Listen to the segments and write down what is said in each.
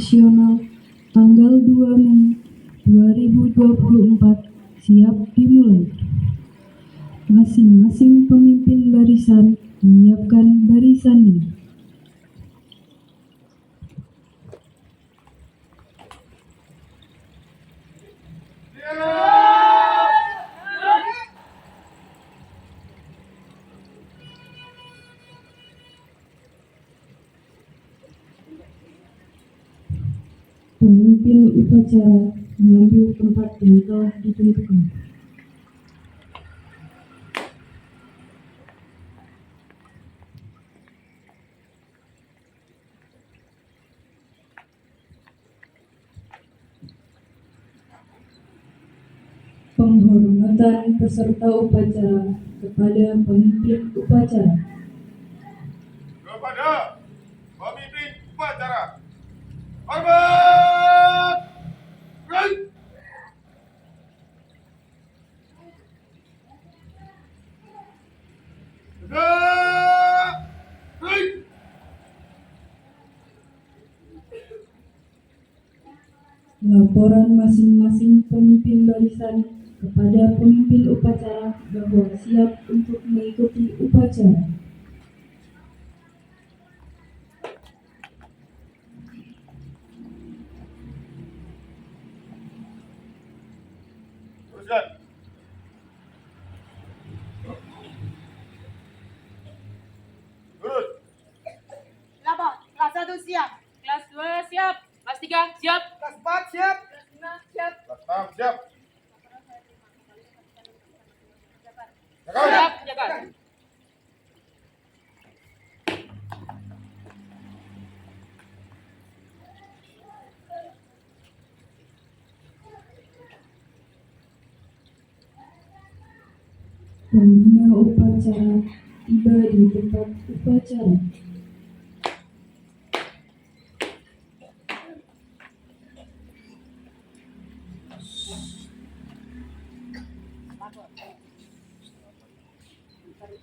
Nasional tanggal 2 Mei 2024 siap dimulai. Masing-masing pemimpin barisan menyiapkan barisannya. Pemimpin upacara mengambil tempat yang telah ditentukan. Penghormatan peserta upacara kepada pemimpin upacara. Kepada pemimpin upacara, hormat! Right. Right. Laporan masing-masing pemimpin barisan kepada pemimpin upacara bahwa siap untuk mengikuti upacara. Teruskan. Terus. Lapor, kelas 1 siap. Kelas 2 siap. Kelas 3 siap. Kelas 4 siap. Kelas 5 siap. Kelas 6 siap. Siap, jaga. Pembina upacara tiba di tempat upacara.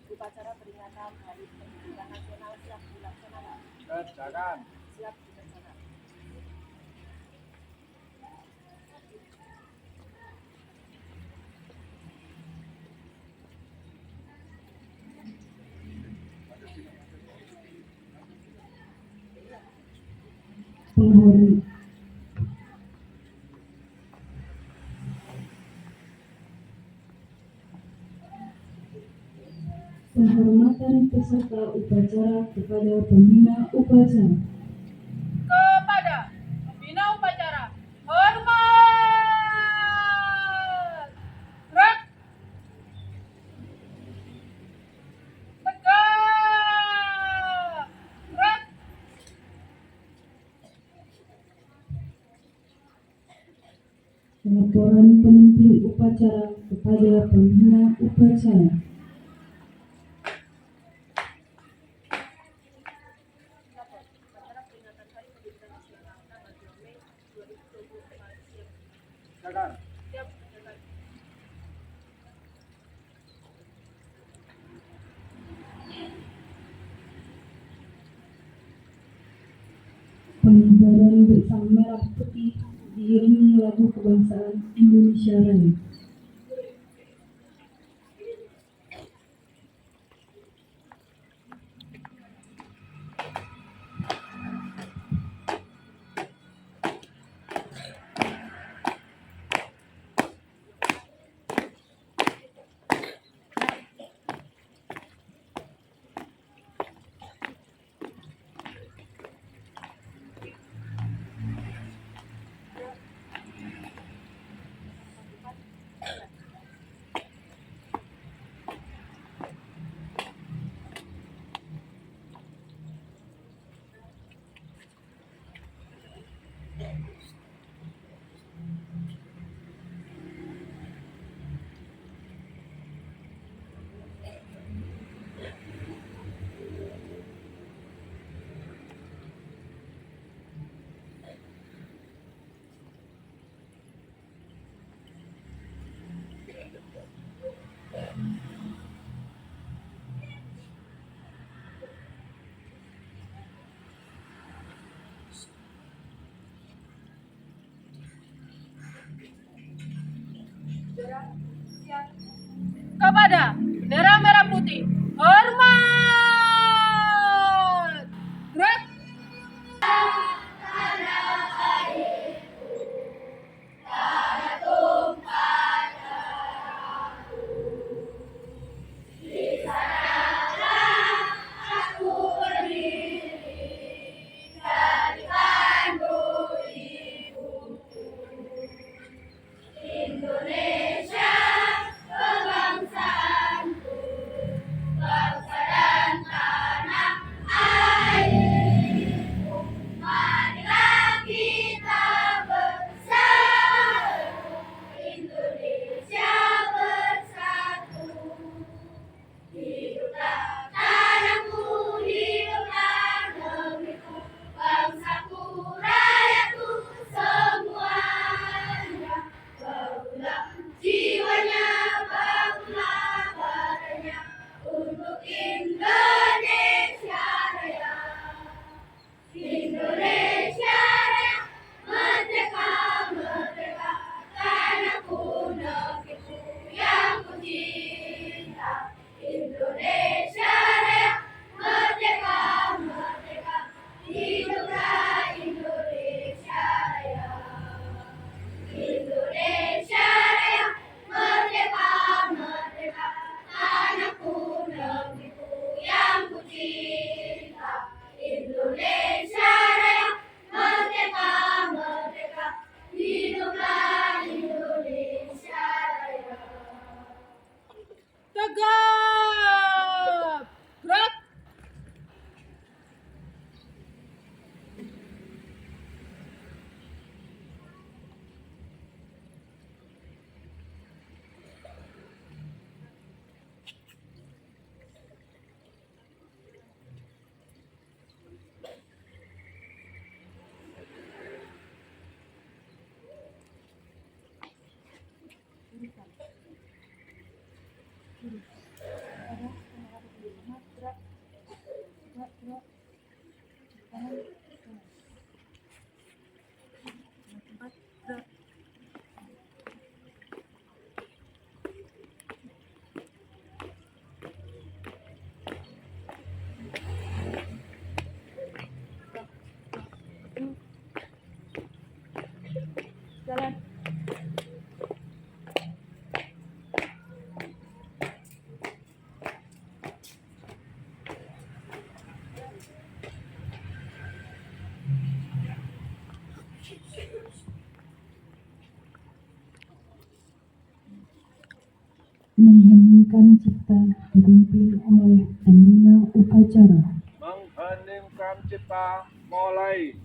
Upacara peringatan Hari Pendidikan Nasional siap dilaksanakan. Kerjakan. Siap dilaksanakan. Penghormatan penghormatan peserta upacara kepada pembina upacara. Kepada pembina upacara, hormat. Gerak. Tegak. Gerak. Laporan pemimpin upacara kepada pembina upacara. Upacara peringatan Hari Pendidikan Nasional tanggal 2 Mei 2024 siap. Kerjakan. Siap dilaksanakan. Pengibaran bersang merah putih diiringi lagu kebangsaan Indonesia Raya. Kepada bendera merah putih, hormat. Gerak. Tegap. Gerak. Jalan. Mengheningkan cipta dipimpin oleh pembina upacara. Mengheningkan cipta mulai.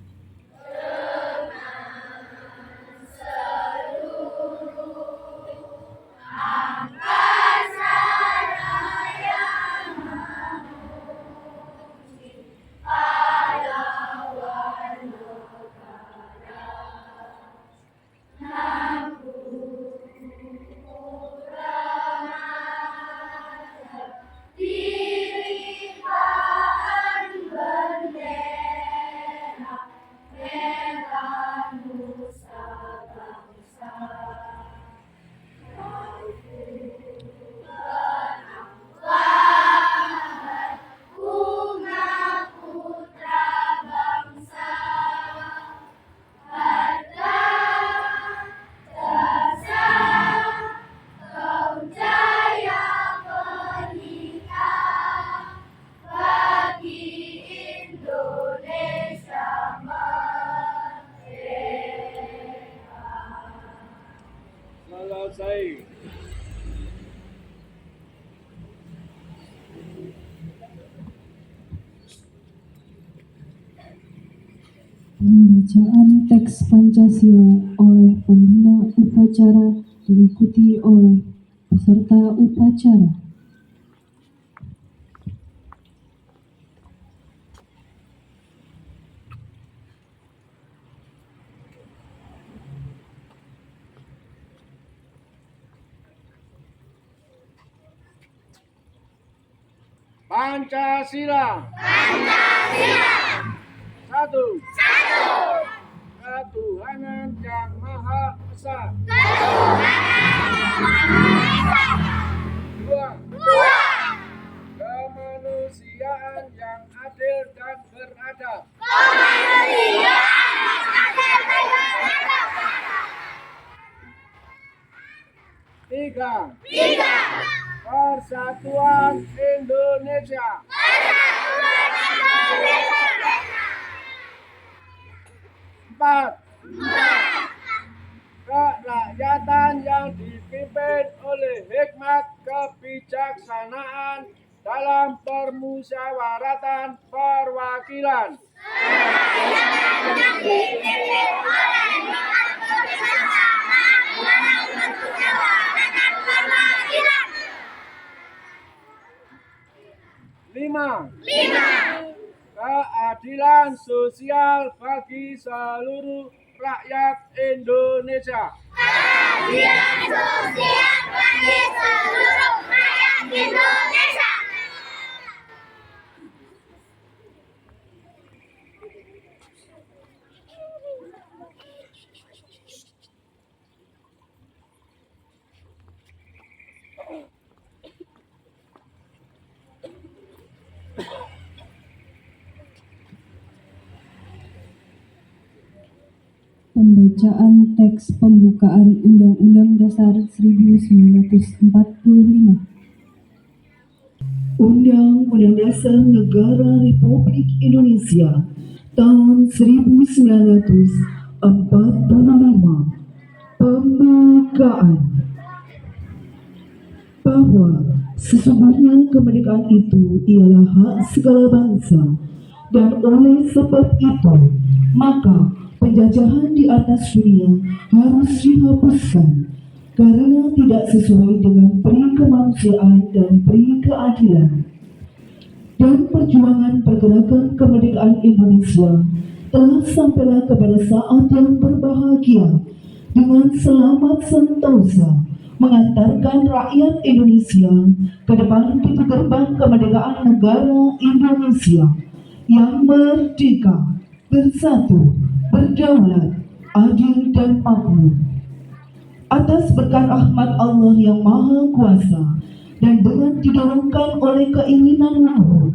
Selesai. Pembacaan teks Pancasila oleh pembina upacara diikuti oleh peserta upacara. Pancasila. Satu. Ketuhanan yang Maha Esa. Dua, kemanusiaan yang adil dan beradab. Tiga, Persatuan Indonesia. Empat, kerakyatan yang dipimpin oleh hikmat kebijaksanaan dalam permusyawaratan perwakilan. Lima, keadilan sosial bagi seluruh rakyat Indonesia. Pembacaan teks pembukaan Undang-Undang Dasar 1945. Undang-Undang Dasar Negara Republik Indonesia tahun 1945. Pembukaan. Bahwa sesungguhnya kemerdekaan itu ialah hak segala bangsa, dan oleh sebab itu maka penjajahan di atas dunia harus dihapuskan karena tidak sesuai dengan peri kemanusiaan dan peri keadilan. Dan perjuangan pergerakan kemerdekaan Indonesia telah sampailah kepada saat yang berbahagia dengan selamat sentosa mengantarkan rakyat Indonesia ke depan pintu gerbang kemerdekaan negara Indonesia yang merdeka, bersatu, berdaulat, adil dan makmur. Atas berkat rahmat Allah yang Maha Kuasa dan dengan didorongkan oleh keinginan luhur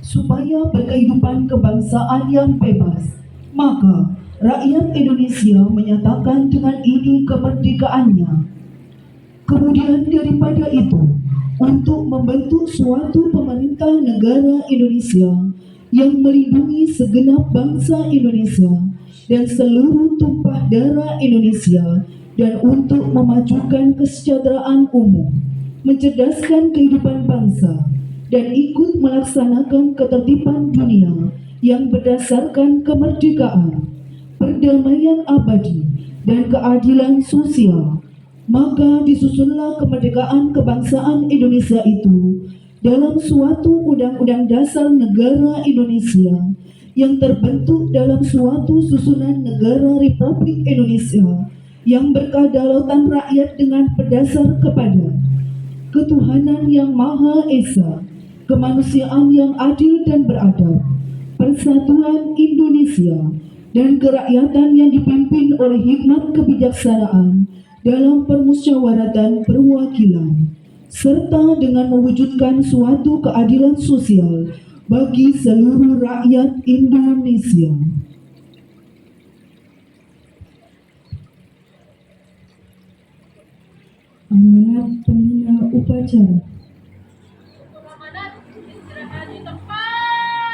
supaya berkehidupan kebangsaan yang bebas, maka rakyat Indonesia menyatakan dengan ini kemerdekaannya. Kemudian daripada itu, untuk membentuk suatu pemerintah negara Indonesia yang melindungi segenap bangsa Indonesia dan seluruh tumpah darah Indonesia, dan untuk memajukan kesejahteraan umum, mencerdaskan kehidupan bangsa, dan ikut melaksanakan ketertiban dunia yang berdasarkan kemerdekaan, perdamaian abadi, dan keadilan sosial, maka disusunlah kemerdekaan kebangsaan Indonesia itu dalam suatu Undang-Undang Dasar Negara Indonesia yang terbentuk dalam suatu susunan negara Republik Indonesia yang berkedaulatan rakyat dengan berdasar kepada ketuhanan yang Maha Esa, kemanusiaan yang adil dan beradab, persatuan Indonesia, dan kerakyatan yang dipimpin oleh hikmat kebijaksanaan dalam permusyawaratan perwakilan, serta dengan mewujudkan suatu keadilan sosial bagi seluruh rakyat Indonesia. Amanat pembina upacara. Komandan, istirahat di tempat.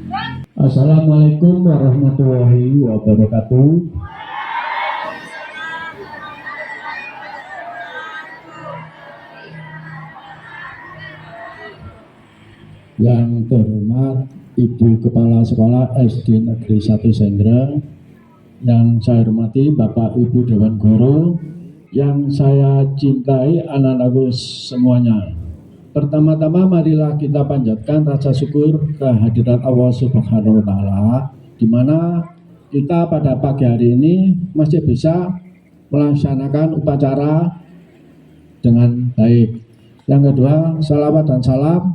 Gerak. Assalamualaikum warahmatullahi wabarakatuh. Yang terhormat Ibu Kepala Sekolah SD Negeri 1 Senggreng, yang saya hormati Bapak Ibu Dewan Guru, yang saya cintai anak-anakku semuanya. Pertama-tama marilah kita panjatkan rasa syukur kehadirat Allah Subhanahu wa Ta'ala, di mana kita pada pagi hari ini masih bisa melaksanakan upacara dengan baik. Yang kedua, salawat dan salam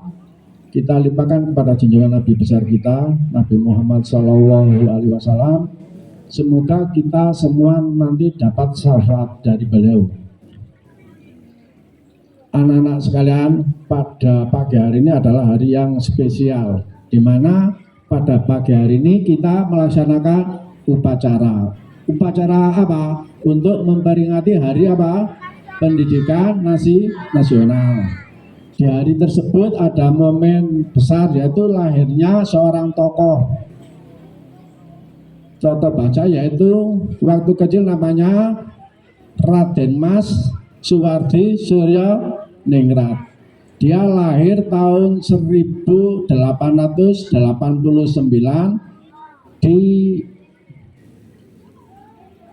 kita limpahkan kepada junjungan Nabi besar kita, Nabi Muhammad SAW, Semoga kita semua nanti dapat syafaat dari beliau. Anak-anak sekalian, pada pagi hari ini adalah hari yang spesial, di mana pada pagi hari ini kita melaksanakan upacara. Upacara apa? Untuk memperingati hari apa? Pendidikan nasional. Di hari tersebut ada momen besar, yaitu lahirnya seorang tokoh. Contoh baca yaitu waktu kecil namanya Raden Mas Suwardi Suryo Ningrat. Dia lahir tahun 1889 di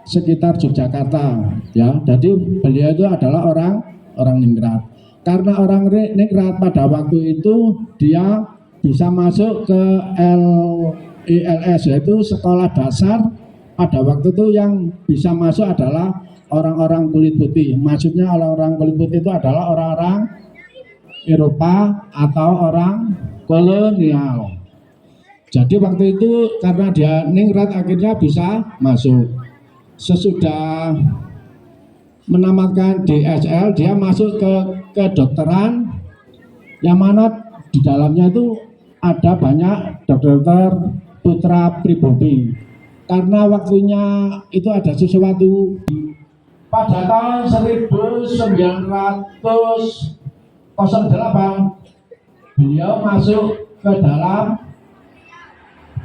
sekitar Yogyakarta, ya. Jadi beliau itu adalah orang Ningrat. Karena orang Ningrat pada waktu itu dia bisa masuk ke ILS, yaitu sekolah dasar. Pada waktu itu yang bisa masuk adalah orang-orang kulit putih. Maksudnya orang-orang kulit putih itu adalah orang-orang Eropa atau orang kolonial. Jadi waktu itu karena dia Ningrat akhirnya bisa masuk. Sesudah menamatkan DSL, dia masuk ke kedokteran, yang mana di dalamnya itu ada banyak dokter putra pribumi. Karena waktunya itu ada sesuatu. Pada tahun 1908 beliau masuk ke dalam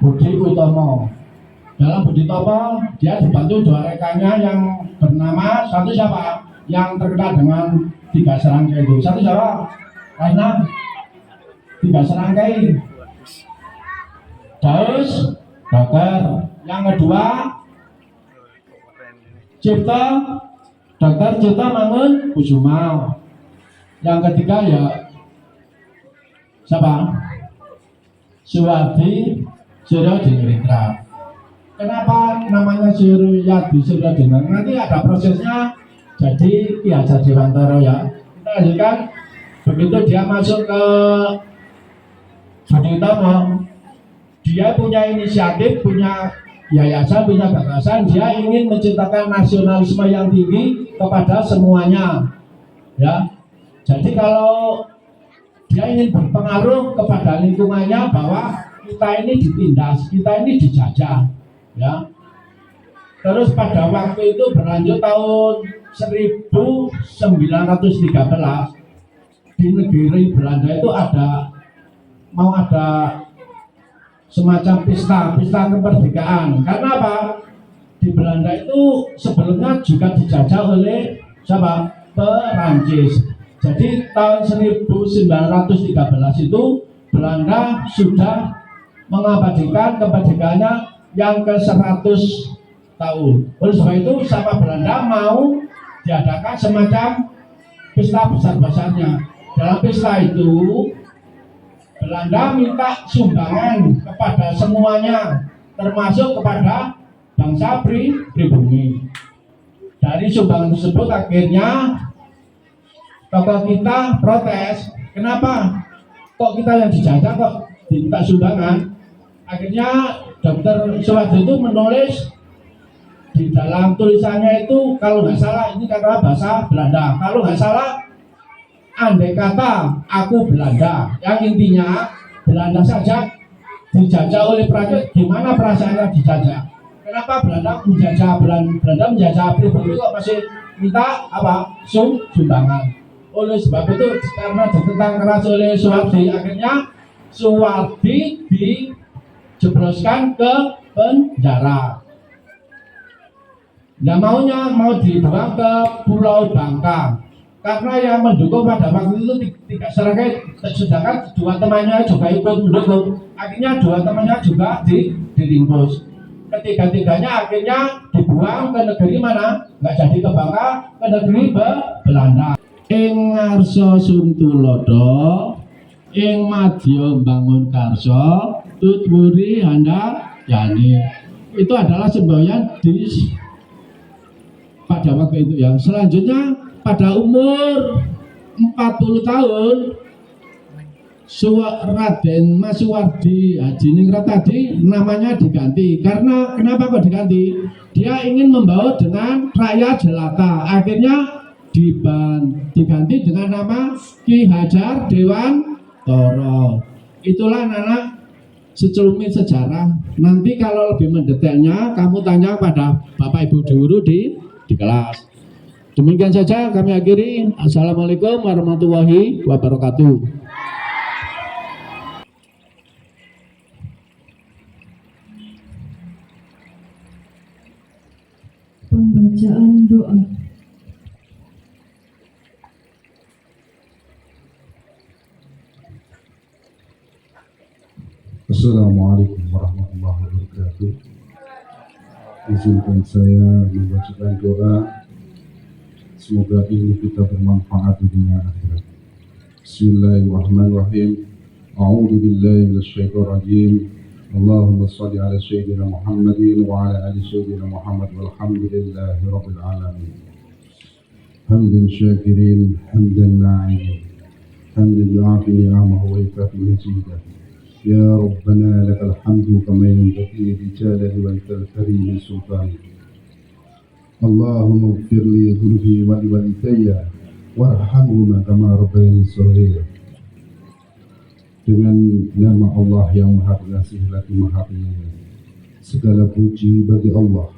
Budi Utomo. Dalam Budi Utomo dia dibantu dua rekannya yang bernama, satu siapa? Yang terkenal dengan 3 serangkai itu. Satu siapa? Karena 3 serangkai. Daus dokter, yang kedua Cipta, Dokter Cipta Mangun Kusumo. Yang ketiga ya siapa? Suwardi Suryo Ningrat. Kenapa namanya Suryadi Suryo Ningrat? Nanti ada prosesnya. Jadi Ki Hajar Dewantara, ya. Kita lanjutkan. Begitu dia masuk ke Budi Utomo, dia punya inisiatif, punya yayasan, punya gagasan. Dia ingin menciptakan nasionalisme yang tinggi kepada semuanya, ya. Jadi kalau dia ingin berpengaruh kepada lingkungannya bahwa kita ini ditindas, kita ini dijajah, ya. Terus pada waktu itu berlanjut tahun 1913 di negeri Belanda itu mau ada semacam pesta kemerdekaan. Karena apa? Di Belanda itu sebelumnya juga dijajah oleh siapa? Perancis. Jadi tahun 1913 itu Belanda sudah mengabadikan kemerdekaannya yang ke-100 tahun. Oleh sebab itu sama Belanda mau diadakan semacam pesta besar-besarnya. Dalam pesta itu Belanda minta sumbangan kepada semuanya, termasuk kepada bangsa pribumi. Dari sumbangan tersebut akhirnya tokoh kita protes. Kenapa? Kok kita yang dijajah kok diminta sumbangan? Akhirnya Dr. Suwardi itu menulis di dalam tulisannya itu, kalau nggak salah ini kata bahasa Belanda, kalau nggak salah andai kata aku Belanda, yang intinya Belanda saja dijajah oleh Prancis, gimana perasaannya dijajah? Kenapa Belanda menjajah pribumi kok masih minta apa? Sumbangan. Oleh sebab itu karena ditentang keras oleh Suwardi, akhirnya Suwardi dijebloskan ke penjara. Nah mau dibawa ke Pulau Bangka. Karena yang mendukung pada waktu itu 3 serangkai, sedangkan 2 temannya juga ikut mendukung. Akhirnya 2 temannya juga diringkus. Ketiga-tiganya akhirnya dibuang ke negeri mana? Nggak jadi ke Bangka, ke negeri Belanda. Ing ngarsa Suntulodo, ing madya bangun karso, tutwuri handayani. Itu adalah semboyan di pada waktu itu, ya. Selanjutnya pada umur 40 tahun Raden Mas Suwardi Hadiningrat tadi namanya diganti. Karena kenapa kok diganti? Dia ingin membaur dengan rakyat jelata. Akhirnya diganti dengan nama Ki Hajar Dewantara. Itulah anak secelumit sejarah. Nanti kalau lebih mendetailnya kamu tanya pada Bapak Ibu guru di kelas. Demikian saja kami akhiri. Assalamualaikum warahmatullahi wabarakatuh. Pembacaan doa. Assalamualaikum warahmatullahi wabarakatuh. Izinkan saya membacakan doa. Semoga ilmu kita bermanfaat di dunia akhirat. Bismillahirrahmanirrahim. A'udzu billahi minasyaitonir rajim. Allahumma shalli ala sayyidina Muhammadin wa ala ali sayyidina Muhammad walhamdulillahi rabbil alamin. Hamdan syakirin, hamdan na'imin. Hamdan yu'afi ni'amahu wa yukafi mazidah. يا ربنا لك الحمد كما ينبغي لجلال وجهك الكريم سلطانك. اللهم اغفر لي ذنوبي ولوالدي وارحمهما كما ربياني صغيرا. Dengan nama Allah yang Maha Pengasih lagi Maha Penyayang, segala puji bagi Allah,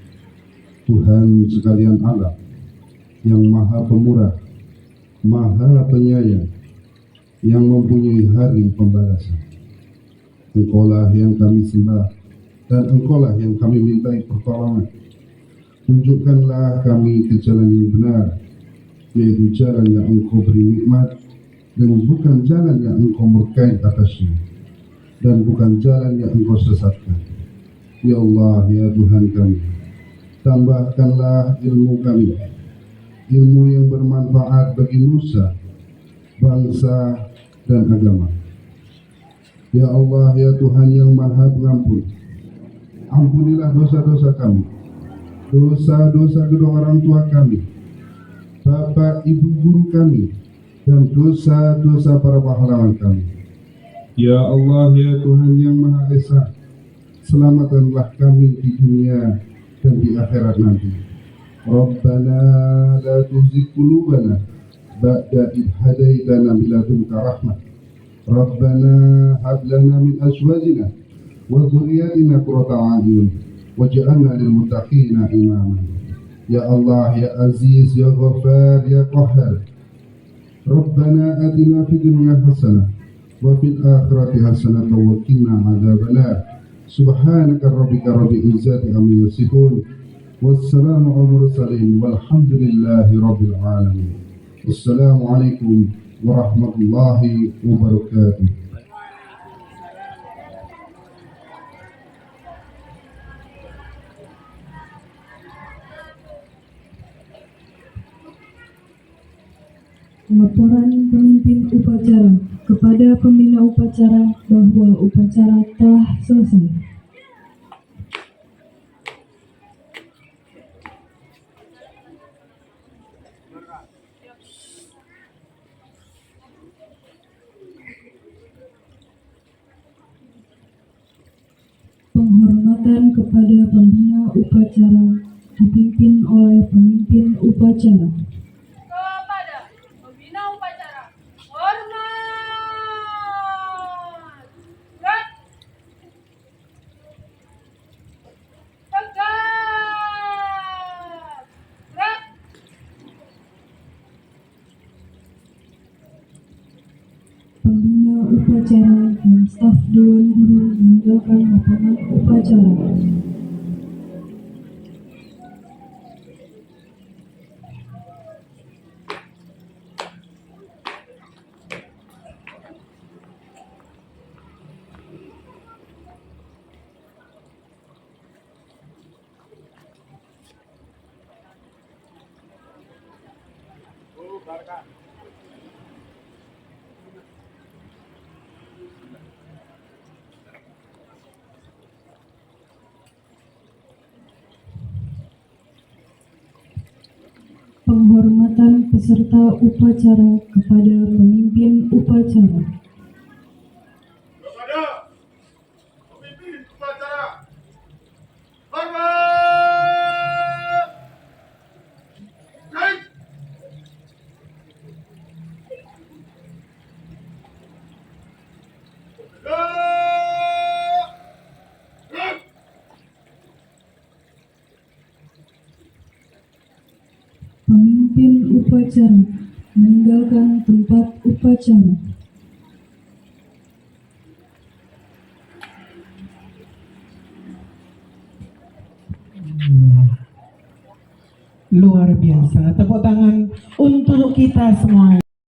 Tuhan sekalian alam, yang Maha Pemurah, Maha Penyayang, yang mempunyai hari pembalasan. Engkaulah yang kami sembah dan Engkaulah yang kami mintai pertolongan. Tunjukkanlah kami ke jalan yang benar, yaitu jalan yang Engkau beri nikmat, dan bukan jalan yang Engkau murkai atasnya, dan bukan jalan yang Engkau sesatkan. Ya Allah, ya Tuhan kami, tambahkanlah ilmu kami, ilmu yang bermanfaat bagi nusa, bangsa, dan agama. Ya Allah, ya Tuhan yang Maha Pengampun, ampunilah dosa-dosa kami, dosa-dosa kedua orang tua kami, bapak ibu guru kami, dan dosa-dosa para pahlawan kami. Ya Allah, ya Tuhan yang Maha Esa, selamatkanlah kami di dunia dan di akhirat nanti. Rabbana la tuzigh qulubana ba'da idh hadaitana min ladunka rahmah. Rabbana hab lana min azwajina wa dhurriyyatina qurrata a'yun waj'alna lil muttaqina imama. Ya Allah, ya Aziz, ya Ghaffar, ya Qahhar. Rabbana atina fid dunya hasanah wa fil akhirati hasanah wa qina adzabannar. Subhanaka rabbika rabbil izzati amma yasifun. Wassalamu ala mursalin walhamdulillahi rabbil alamin. Wassalamualaikum warahmatullahi wabarakatuh. Laporan pemimpin upacara kepada pembina upacara bahwa upacara telah selesai. Penghormatan kepada pembina upacara dipimpin oleh pemimpin upacara. Kepada pembina upacara, hormat. Gerak. Tegak. Gerak. Pembina upacara dan staf Dewan Guru meninggalkan lapangan upacara. Penghormatan peserta upacara kepada pemimpin upacara. memimpin upacara, meninggalkan tempat upacara. Luar biasa. Tepuk tangan untuk kita semua.